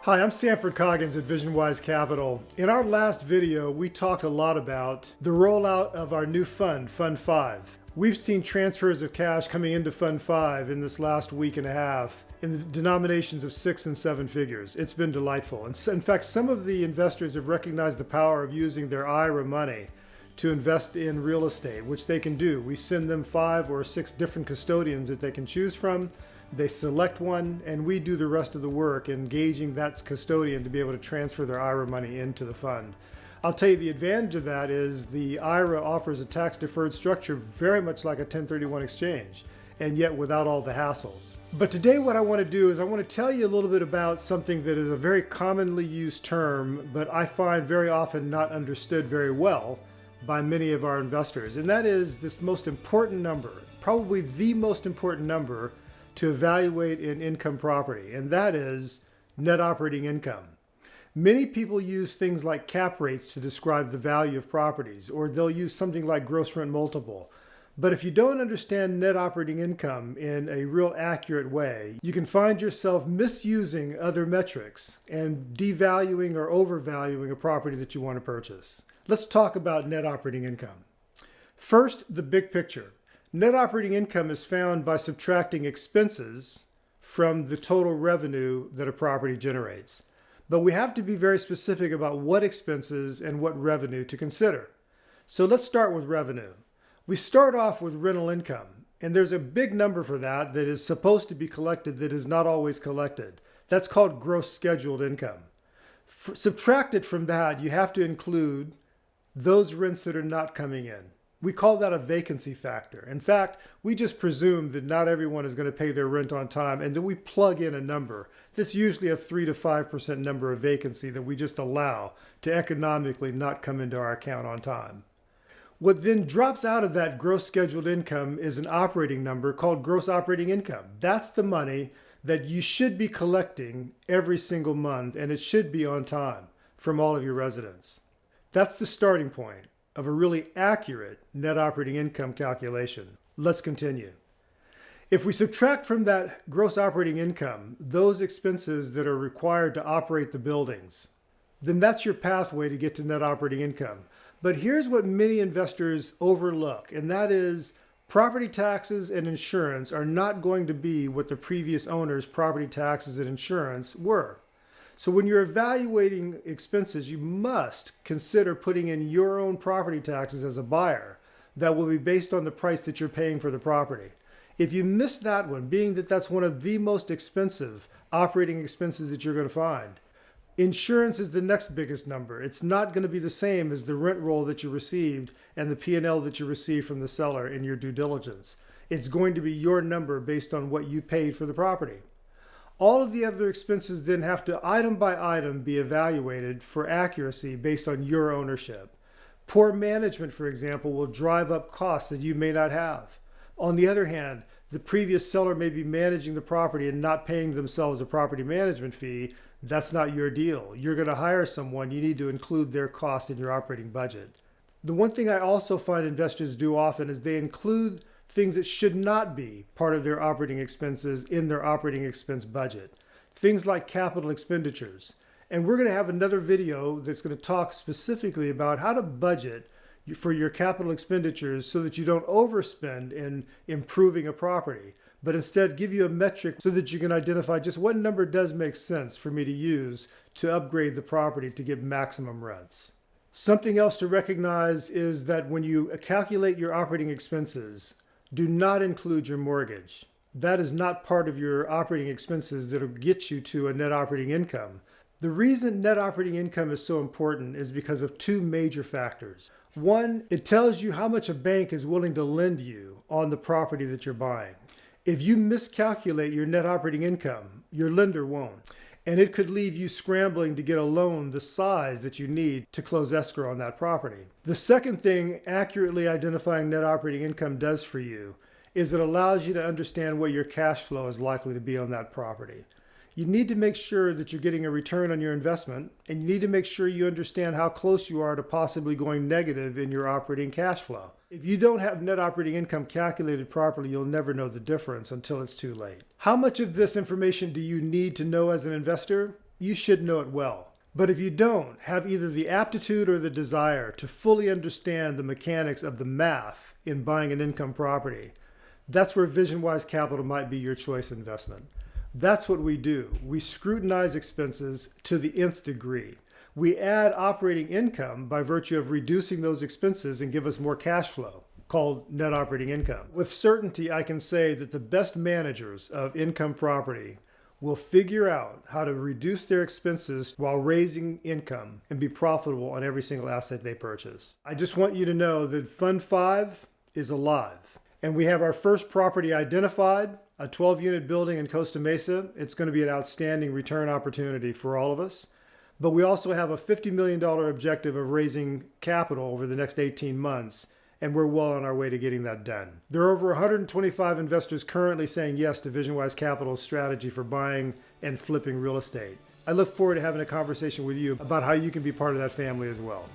Hi, I'm Sanford Coggins at VisionWise Capital. In our last video, we talked a lot about the rollout of our new fund, Fund 5. We've seen transfers of cash coming into Fund 5 in this last week and a half in the denominations of 6 and 7 figures. It's been delightful. And in fact, some of the investors have recognized the power of using their IRA money to invest in real estate, which they can do. We send them 5 or 6 different custodians that they can choose from. They select one, and we do the rest of the work, engaging that custodian to be able to transfer their IRA money into the fund. I'll tell you, the advantage of that is the IRA offers a tax-deferred structure very much like a 1031 exchange, and yet without all the hassles. But today what I want to do is I want to tell you a little bit about something that is a very commonly used term, but I find very often not understood very well by many of our investors, and that is this most important number, probably the most important number to evaluate an income property, and that is net operating income. Many people use things like cap rates to describe the value of properties, or they'll use something like gross rent multiple. But if you don't understand net operating income in a real accurate way, you can find yourself misusing other metrics and devaluing or overvaluing a property that you want to purchase. Let's talk about net operating income. First, the big picture. Net operating income is found by subtracting expenses from the total revenue that a property generates. But we have to be very specific about what expenses and what revenue to consider. So let's start with revenue. We start off with rental income, and there's a big number for that that is supposed to be collected that is not always collected. That's called gross scheduled income. Subtracted from that, you have to include those rents that are not coming in. We call that a vacancy factor. In fact, we just presume that not everyone is going to pay their rent on time, and then we plug in a number. That's usually a 3 to 5% number of vacancy that we just allow to economically not come into our account on time. What then drops out of that gross scheduled income is an operating number called gross operating income. That's the money that you should be collecting every single month, and it should be on time from all of your residents. That's the starting point of a really accurate net operating income calculation. Let's continue. If we subtract from that gross operating income those expenses that are required to operate the buildings, then that's your pathway to get to net operating income. But here's what many investors overlook, and that is property taxes and insurance are not going to be what the previous owner's property taxes and insurance were. So when you're evaluating expenses, you must consider putting in your own property taxes as a buyer that will be based on the price that you're paying for the property. If you miss that one, being that that's one of the most expensive operating expenses that you're going to find, insurance is the next biggest number. It's not going to be the same as the rent roll that you received and the P&L that you received from the seller in your due diligence. It's going to be your number based on what you paid for the property. All of the other expenses then have to item by item be evaluated for accuracy based on your ownership. Poor management, for example, will drive up costs that you may not have. On the other hand, the previous seller may be managing the property and not paying themselves a property management fee. That's not your deal. You're going to hire someone. You need to include their cost in your operating budget. The one thing I also find investors do often is they include things that should not be part of their operating expenses in their operating expense budget. Things like capital expenditures. And we're going to have another video that's going to talk specifically about how to budget for your capital expenditures so that you don't overspend in improving a property, but instead give you a metric so that you can identify just what number does make sense for me to use to upgrade the property to get maximum rents. Something else to recognize is that when you calculate your operating expenses, do not include your mortgage. That is not part of your operating expenses that will get you to a net operating income. The reason net operating income is so important is because of two major factors. One, it tells you how much a bank is willing to lend you on the property that you're buying. If you miscalculate your net operating income, your lender won't. And it could leave you scrambling to get a loan the size that you need to close escrow on that property. The second thing accurately identifying net operating income does for you is it allows you to understand what your cash flow is likely to be on that property. You need to make sure that you're getting a return on your investment, and you need to make sure you understand how close you are to possibly going negative in your operating cash flow. If you don't have net operating income calculated properly, you'll never know the difference until it's too late. How much of this information do you need to know as an investor? you should know it well. But if you don't have either the aptitude or the desire to fully understand the mechanics of the math in buying an income property, that's where VisionWise Capital might be your choice investment. That's what we do. We scrutinize expenses to the nth degree. We add operating income by virtue of reducing those expenses and give us more cash flow, called net operating income. With certainty, I can say that the best managers of income property will figure out how to reduce their expenses while raising income and be profitable on every single asset they purchase. I just want you to know that Fund 5 is alive. And we have our first property identified, a 12-unit building in Costa Mesa. It's going to be an outstanding return opportunity for all of us. But we also have a $50 million objective of raising capital over the next 18 months, and we're well on our way to getting that done. There are over 125 investors currently saying yes to VisionWise Capital's strategy for buying and flipping real estate. I look forward to having a conversation with you about how you can be part of that family as well.